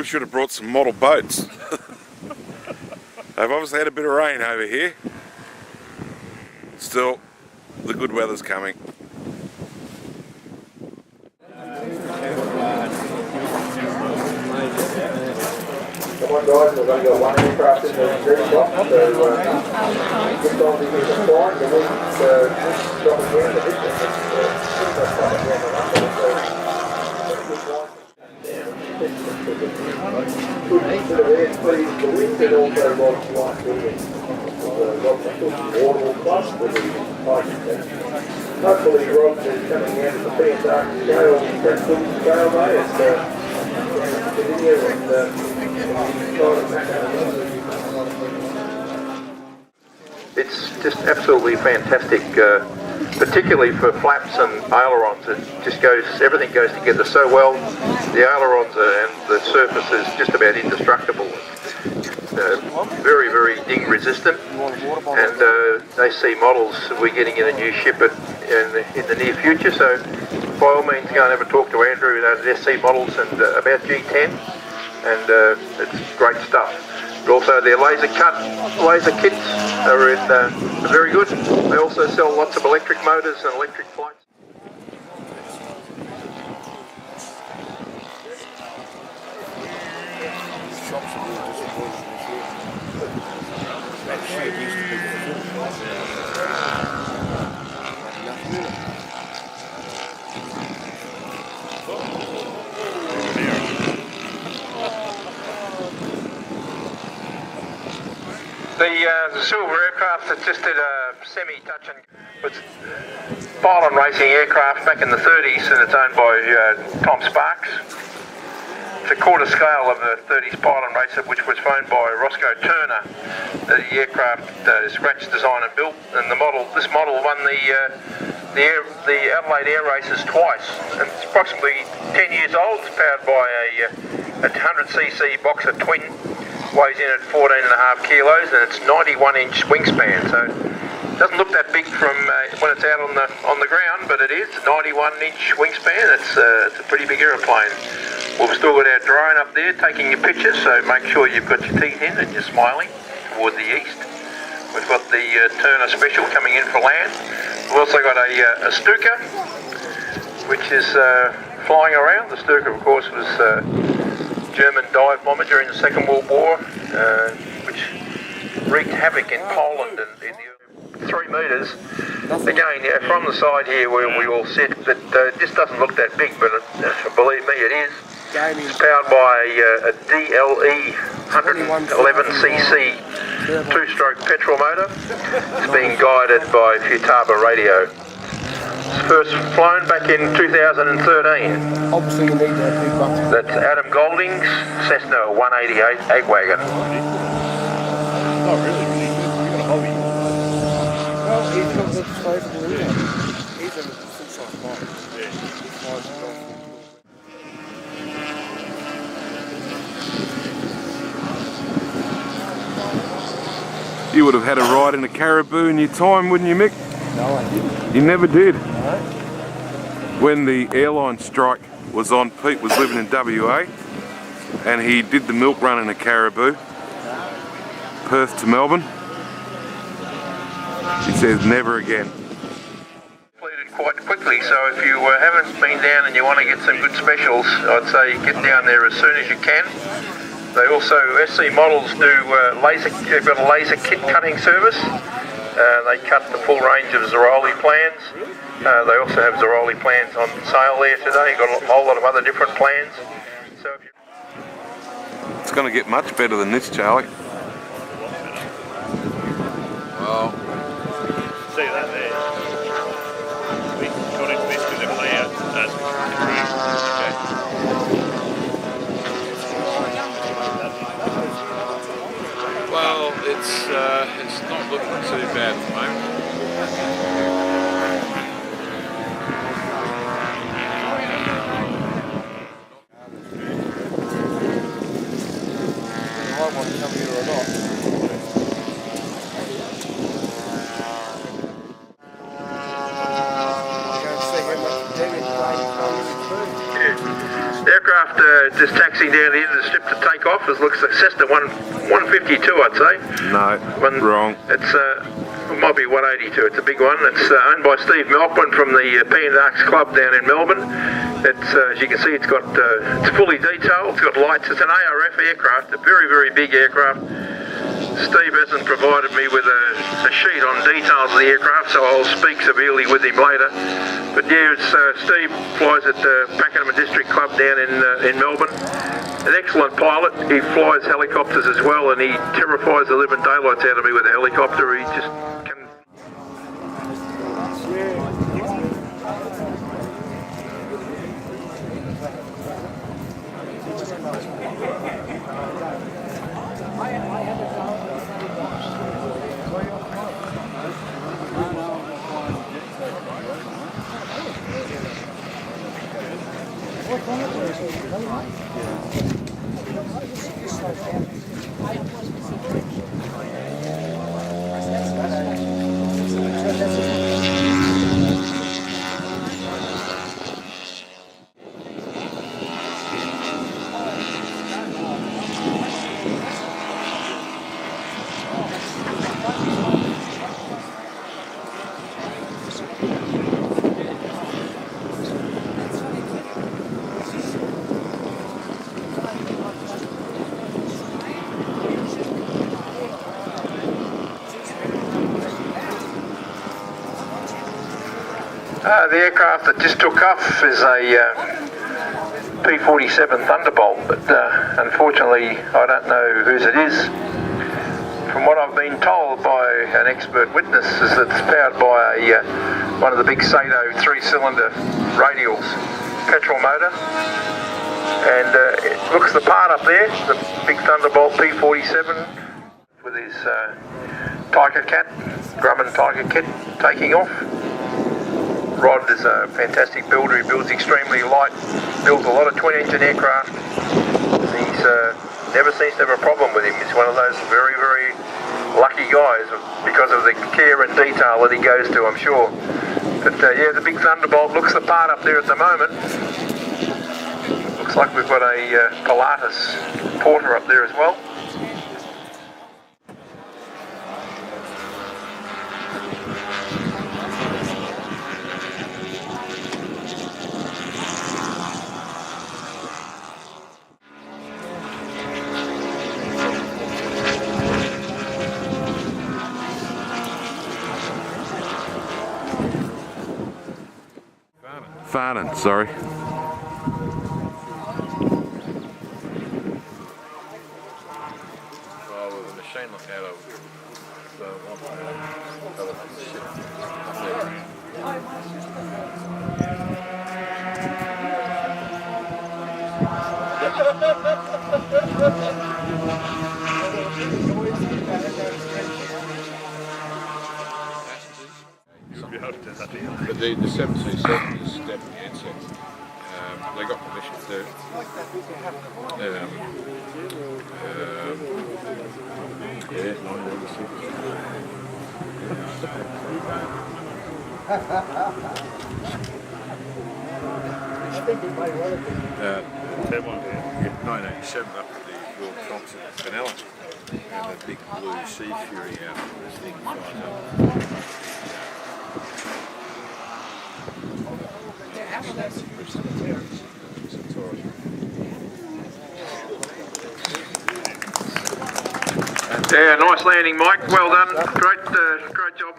should have brought some model boats. They've obviously had a bit of rain over here. Still, the good weather's coming. Come on guys, we're going to go one aircraft in the green box, so just on the ignition point, you need to drop it down the distance. Good air, please, the wind and also Rob's light building. Rob's audible plus with the high. Hopefully Rob is coming out of the fair dark scale, that good scale day. It's just absolutely fantastic, particularly for flaps and ailerons. It just goes, everything goes together so well. The ailerons and the surface is just about indestructible. Very, very ding resistant, and they see models we're getting in a new ship in the near future, so by all means go and have a talk to Andrew at SC Models and about G10, and it's great stuff. But also their laser kits are very good. They also sell lots of electric motors and electric flights. The silver aircraft that just did a semi-touch and was pylon racing aircraft back in the 30s, and it's owned by Tom Sparks. It's a quarter scale of the 30s pylon racer, which was owned by Roscoe Turner. The aircraft scratch design and built, and this model won the Adelaide Air Races twice, and it's approximately 10 years old. It's powered by a 100cc Boxer twin, weighs in at 14.5 kilos, and it's 91-inch wingspan. So it doesn't look that big from when it's out on the ground, but it is 91-inch wingspan. It's a pretty big aeroplane. We've still got our drone up there taking your pictures, so make sure you've got your teeth in and you're smiling toward the east. We've got the Turner Special coming in for land. We've also got a Stuka, which is flying around. The Stuka, of course, was German dive bomber during the Second World War, which wreaked havoc in Poland and in the 3 metres. Again, from the side here where we all sit, but it just doesn't look that big, but believe me, it is. It's powered by a DLE 111cc 2-stroke petrol motor. It's being guided by Futaba radio. It's first flown back in 2013. Obviously you need that big bucks. That's Adam Golding's Cessna 188 egg wagon. Oh really? You got a hobby? Well, he's got the disposable in there. He's a full-size bike. Yeah. He flies the dog. You would have had a ride in a Caribou in your time, wouldn't you, Mick? No, I didn't. You never did? No. When the airline strike was on, Pete was living in WA and he did the milk run in a Caribou, Perth to Melbourne. He says never again. Completed quite quickly, so if you haven't been down and you want to get some good specials, I'd say get down there as soon as you can. They also, SC Models do they've got a laser kit cutting service. They cut the full range of Zeroli plans. They also have Zeroli plans on sale there today. You've got a whole lot of other different plans. So if you... It's going to get much better than this, Charlie. Well, see that there. We got into this because of layout. Well, it's not looking too bad at the moment. I want to come here or not. I'm going to see how much damage they can do. Aircraft just taxiing down the end of the strip to take off. It looks like Cessna 152, I'd say. No, wrong. It might be 182. It's a big one. It's owned by Steve Malkman from the P&Arcs Club down in Melbourne. It's as you can see, it's fully detailed. It's got lights. It's an ARF aircraft, a very, very big aircraft. Steve hasn't provided me with a sheet on details of the aircraft, so I'll speak severely with him later. But yeah, Steve flies at Pakenham District Club down in Melbourne. An excellent pilot. He flies helicopters as well, and he terrifies the living daylights out of me with a helicopter. He just can. The aircraft that just took off is a P-47 Thunderbolt, but unfortunately I don't know whose it is. From what I've been told by an expert witness is that it's powered by one of the big Sato 3-cylinder radials, petrol motor, and it looks the part up there, the big Thunderbolt P-47 with his Tiger Cat, Grumman Tiger Cat taking off. Rod is a fantastic builder. He builds extremely light, builds a lot of twin-engine aircraft. He's never seems to have a problem with him. He's one of those very, very lucky guys because of the care and detail that he goes to, I'm sure. But yeah, the big Thunderbolt looks the part up there at the moment. Looks like we've got a Pilatus Porter up there as well. Farnan, sorry. Well, with the machine look out of the But the 737 is definitely insect. They got permission to in 1987 up at the World Comps at Benalla, and a big blue sea fury out of this thing flies up. Yeah, nice landing, Mike. Well done. Great job.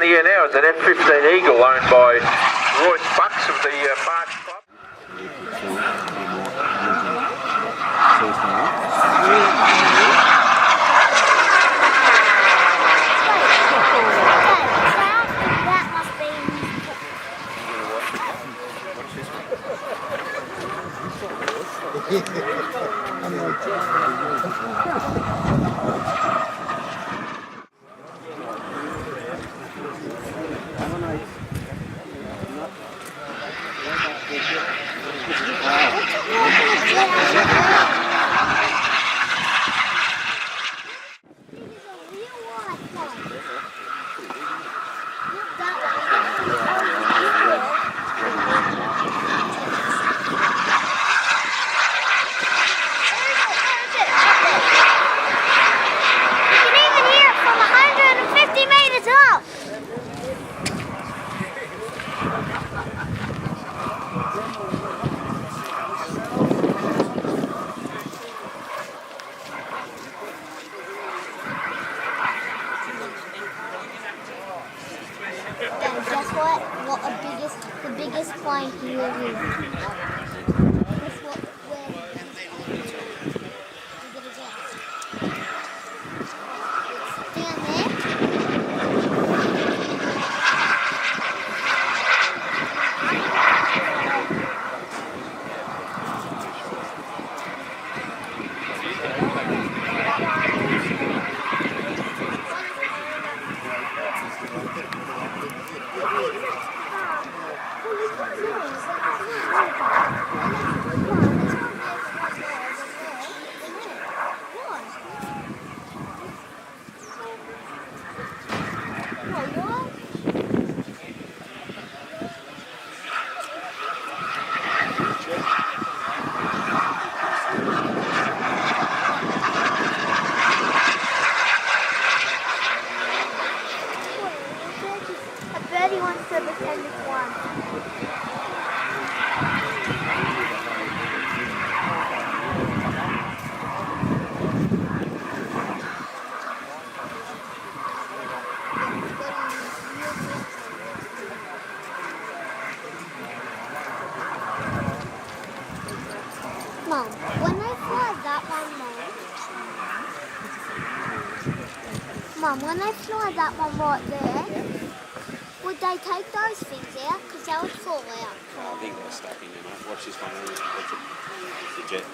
the air now is an F-15 Eagle owned by Royce Bucks of the March Club. That must be. What the biggest plane here is. Guess what? Where is it? It's down there. Birdie wants to pretend it's one. Mom, when I fly that one, Mom, when I fly that one right there, would they take those things out? Because they would fall out. I think they're stuck in there, mate. Watch this one. It's the jet.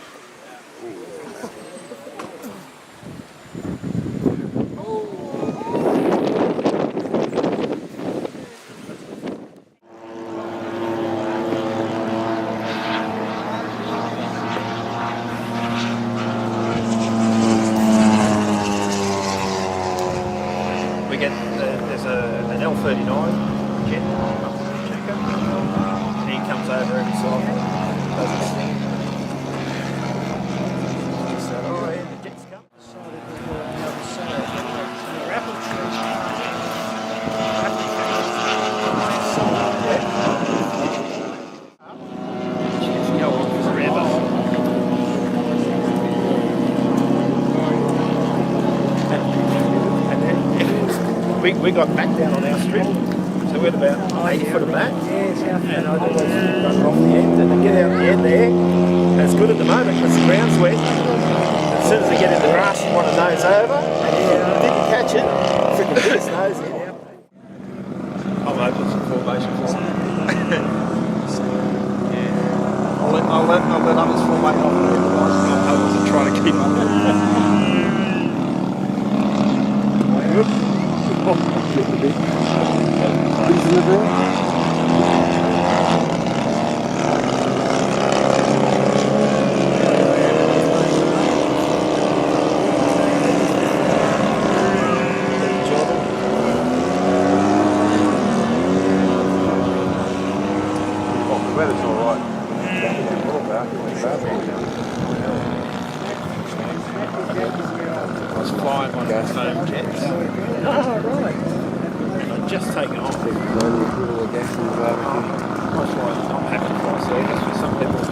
We get there's an L-39 jet up in the checker, and he comes over every so often, does his thing. So, oh yeah, the jet's come. She's going forever. We got back down on our strip, so we're about 80 foot of back, and I don't run off the end, and they get out the end there, and it's good at the moment because the ground's wet. As soon as they get in the grass, you want to nose over, and if you didn't catch it, freaking hit his nose in. I'm open for formation for them. I'll let others formate off there, but I'm open to try to keep up. The weather's alright. I was flying one of the foam jets. Oh, right. And I'd just taken off. Only a little of gas in the barbecue. That's why I'm happy to fly circus for some people.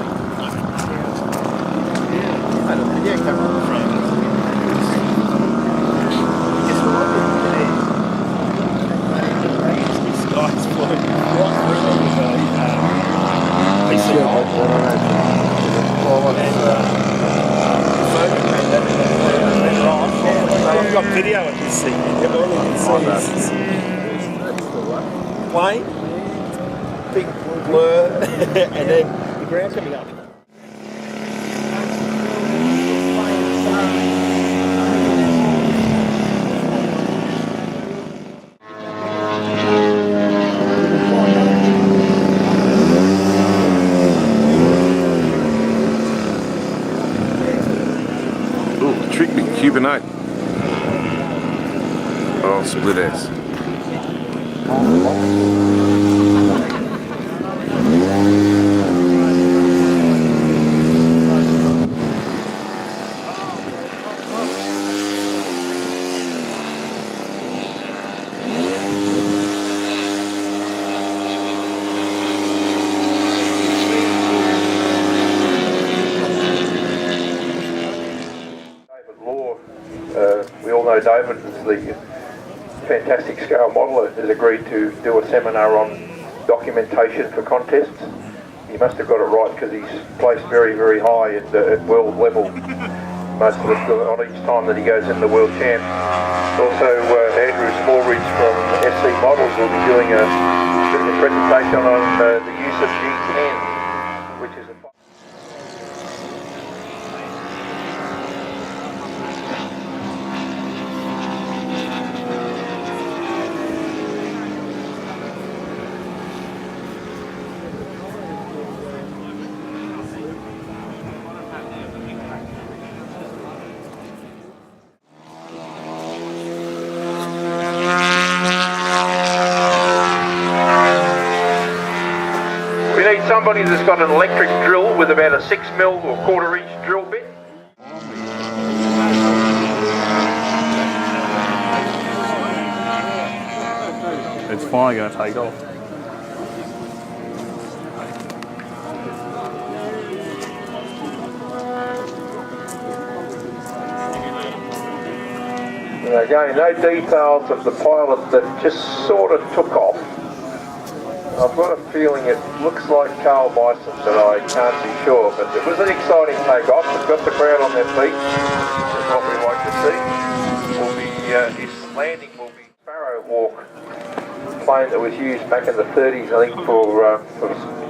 I had a video camera on the front. Guess what I did? can see. All you can see is plane, big blur, and then the ground coming up. Ooh, trick me, Cuban 8. Oh, split S. We all know David is the fantastic scale modeller, has agreed to do a seminar on documentation for contests. He must have got it right because he's placed very, very high at world level most of on each time that he goes in the world champ. Also, Andrew Smallridge from SC Models will be doing a presentation on the use of G10, which is a somebody that's got an electric drill with about a 6mm or 1/4 inch drill bit. It's finally going to take off. And again, no details of the pilot that just sort of took off. I've got a feeling it looks like Carl Bison, but I can't be sure. But it was an exciting takeoff. It's got the crowd on their feet. That's what we like to see. His landing will be Sparrow Hawk plane that was used back in the 30s, I think, for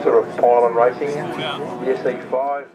sort of pylon racing. The SE5.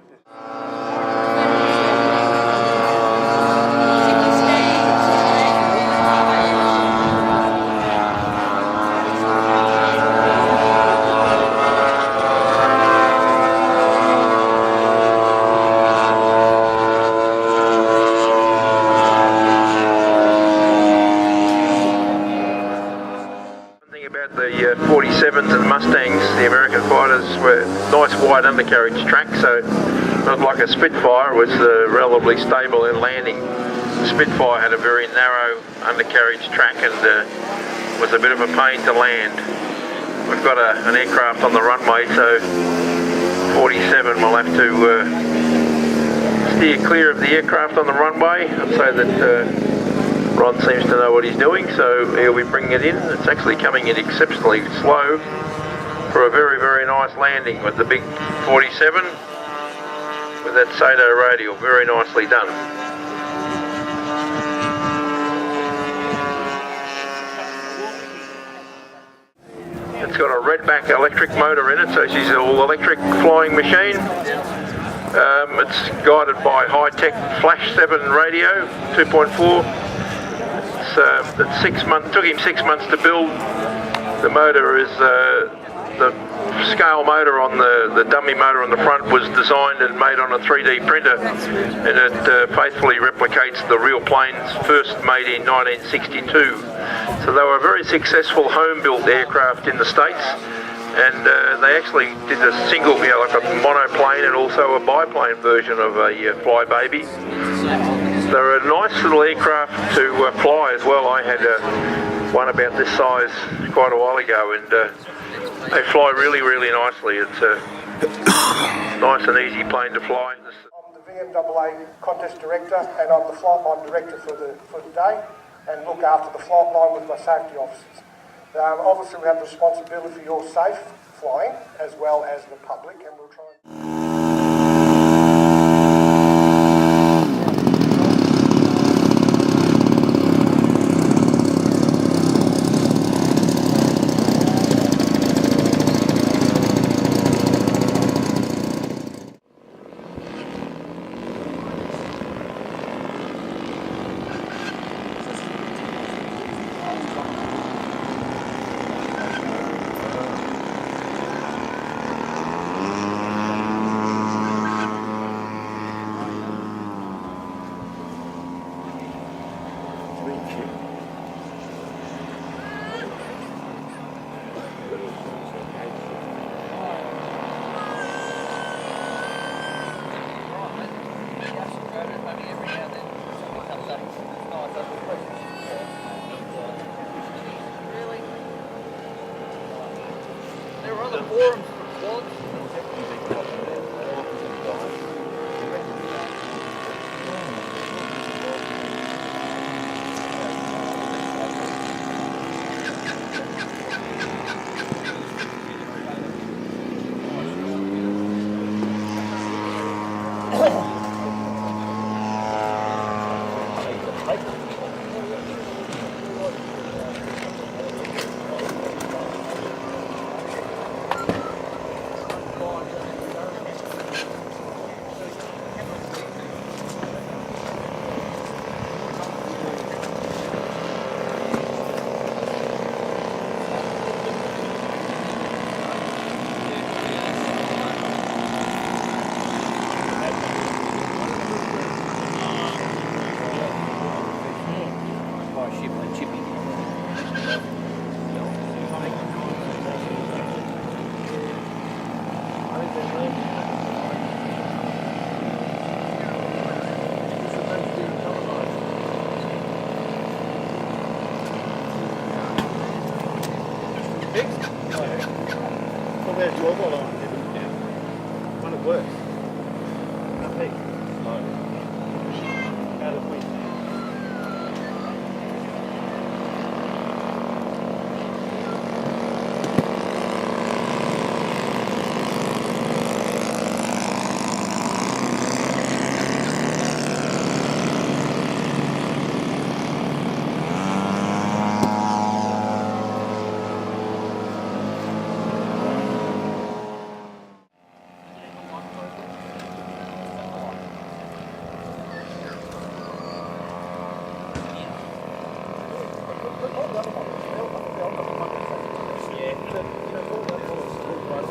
The 47s and Mustangs, the American fighters, were nice wide undercarriage track, so not like a Spitfire, it was relatively stable in landing. The Spitfire had a very narrow undercarriage track and was a bit of a pain to land. We've got an aircraft on the runway, so 47 will have to steer clear of the aircraft on the runway so that Ron seems to know what he's doing, so he'll be bringing it in. It's actually coming in exceptionally slow for a very, very nice landing with the big 47 with that Sato radial. Very nicely done. It's got a redback electric motor in it, so she's an all-electric flying machine. It's guided by high-tech Flash 7 radio, 2.4. It's 6 months. Took him 6 months to build. The motor is the scale motor on the dummy motor on the front was designed and made on a 3D printer, and it faithfully replicates the real planes first made in 1962. So they were a very successful home-built aircraft in the States, and they actually did a single, like a monoplane and also a biplane version of a Flybaby. They're a nice little aircraft to fly as well. I had one about this size quite a while ago, and they fly really, really nicely. It's a nice and easy plane to fly. I'm the VMAA contest director, and I'm the flight line director for the day, and look after the flight line with my safety officers. Obviously, we have the responsibility for your safe flying as well as the public, and we'll try and... forums for quads.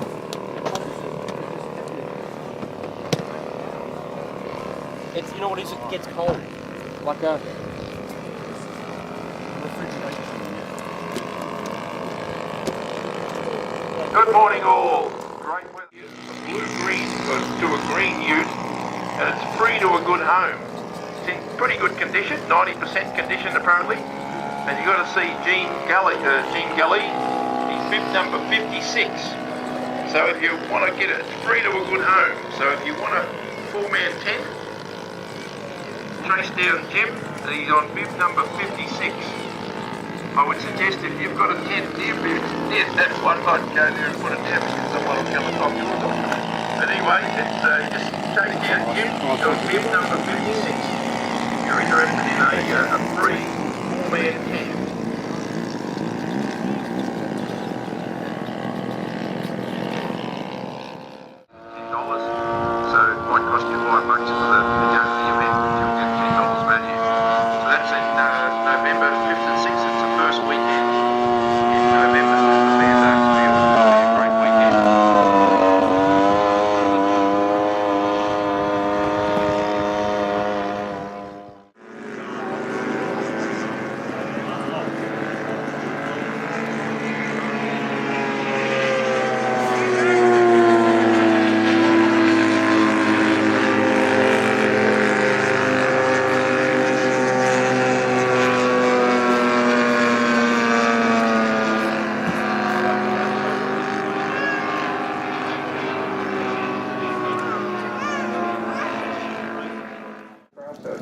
It's, you know what it is, it gets cold. Like a... Good morning all. Great weather. Blue-green to a green ute, and it's free to a good home. It's in pretty good condition, 90% condition apparently. And you got to see Gene Gully, he's bib number 56. So if you want to get it, it's free to a good home. So if you want a 4-man tent, chase down Jim, and he's on bib number 56. I would suggest if you've got a tent near that one, I'd go there and put it down because someone will come and talk to us. But anyway, it's just chase down Jim, he's on bib number 56. If you're interested in a free 4-man tent.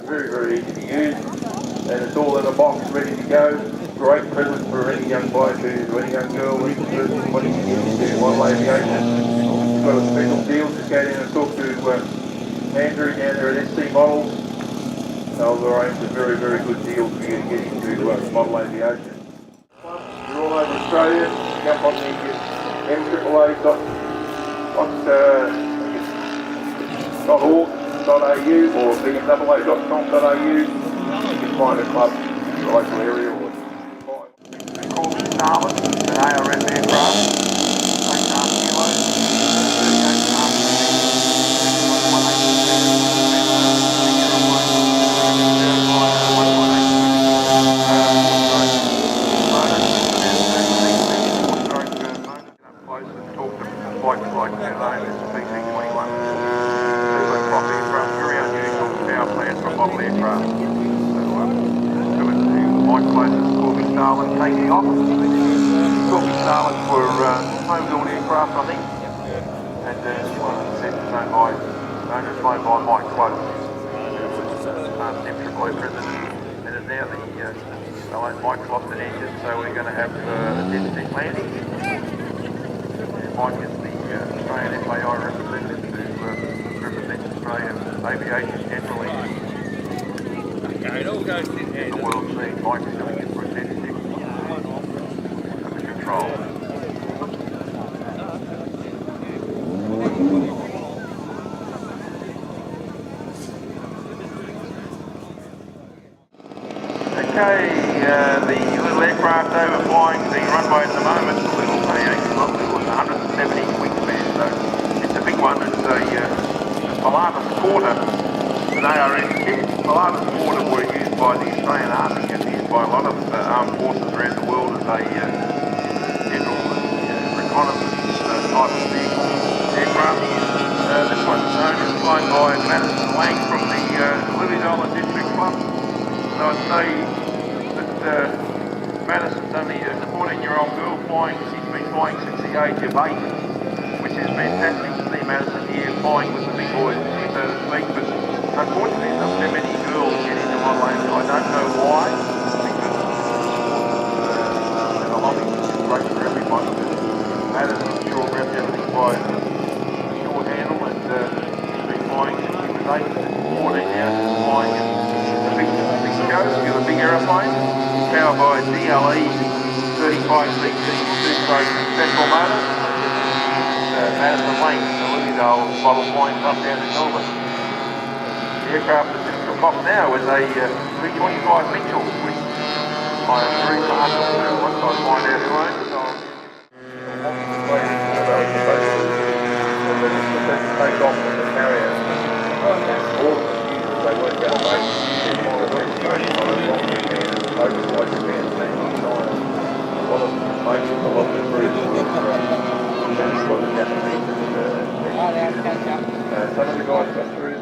Very easy to use, and it's all in a box ready to go. Great present for any young boy to any young girl interested in wanting to get into model aviation. We've got a special deal. Just go down and talk to Andrew down there at SC Models. They'll arrange a very good deal for you to get into model aviation. You're all over Australia. Jump on the MAAA.org.au or bmaa.com.au. You can find a club in your local area or Corby Starlet, an ARF aircraft, 8.5 kilos, 38 taking off. Corby Starlets were homebuilt aircraft. aircraft, I think. And one of the sets is owned by Mike Close, MAAA president. And then now they own Mike's lost an engine, so we're going to have a jet stick landing. And Mike is the Australian FAI representative to represent Australian aviation generally. It all goes in The world scene. Mike is doing it for a jet stick under control. Okay, the little aircraft overflying the runway at the moment, the little it's 170 wingspan, so it's a big one. It's a Pilatus quarter. The ARS Pilatus quarter were used by the Australian Army and used by a lot of armed forces around the world as a general reconnaissance type of vehicle aircraft. This one's flown by Madison Lang from the Louisville District Club. So I'd say that Madison's only a 14-year-old girl flying. She's been flying since the age of 8, which is fantastic to see Madison here flying with the big boys, so to speak. But unfortunately, not too many girls get into modelling. I don't know why, because the hobby is great for everyone. Madison's sure grabbed everything by short handle, and she's been flying since she was 8, 14 now, she's flying in the big show, a big aeroplane, powered by DLE 35CT two-stroke petrol motor. Madison Lang, the Louisville model flying up down in Melbourne. The aircraft that's just took off now is a 325 Mitchell, which I am very partial to once I find out who owns it. Take off from the carrier. All of the users, they work out some of the guys got through